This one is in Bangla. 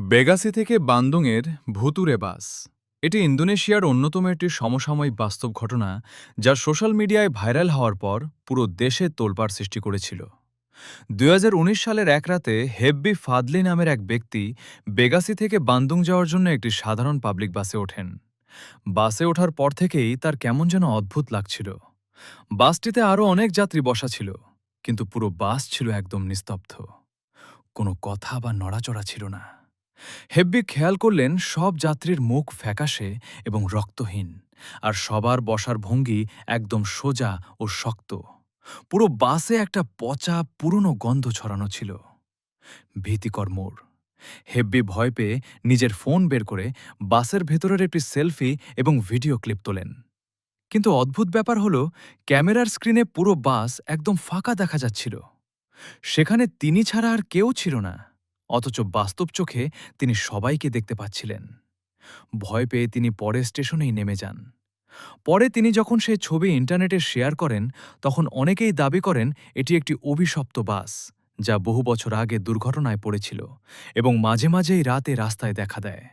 বেগাসি থেকে বান্দুংয়ের ভুতুরে বাস। এটি ইন্দোনেশিয়ার অন্যতম একটি সমসাময়িক বাস্তব ঘটনা, যা সোশ্যাল মিডিয়ায় ভাইরাল হওয়ার পর পুরো দেশে তোলপাড় সৃষ্টি করেছিল। ২০১৯ সালের এক রাতে হেব্বি ফাদলি নামের এক ব্যক্তি বেগাসি থেকে বান্দুং যাওয়ার জন্য একটি সাধারণ পাবলিক বাসে ওঠেন। বাসে ওঠার পর থেকেই তার কেমন যেন অদ্ভুত লাগছিল। বাসটিতে আরও অনেক যাত্রী বসা ছিল, কিন্তু পুরো বাস ছিল একদম নিস্তব্ধ। কোনো কথা বা নড়াচড়া ছিল না। হেব্বি খেয়াল করলেন সব যাত্রীর মুখ ফ্যাকাশে এবং রক্তহীন, আর সবার বসার ভঙ্গি একদম সোজা ও শক্ত। পুরো বাসে একটা পচা পুরনো গন্ধ ছড়ানো ছিল। ভীতিকর মোড়। হেব্বি ভয় পেয়ে নিজের ফোন বের করে বাসের ভেতরের একটি সেলফি এবং ভিডিও ক্লিপ তোলেন। কিন্তু অদ্ভুত ব্যাপার হলো, ক্যামেরার স্ক্রিনে পুরো বাস একদম ফাঁকা দেখা যাচ্ছিল। সেখানে তিনি ছাড়া আর কেউ ছিল না, অথচ বাস্তব চোখে তিনি সবাইকে দেখতে পাচ্ছিলেন। ভয় পেয়ে তিনি পরের স্টেশনেই নেমে যান। পরে তিনি যখন সেই ছবি ইন্টারনেটে শেয়ার করেন, তখন অনেকেই দাবি করেন এটি একটি অভিশপ্ত বাস, যা বহু বছর আগে দুর্ঘটনায় পড়েছিল এবং মাঝে মাঝেই রাতে রাস্তায় দেখা দেয়।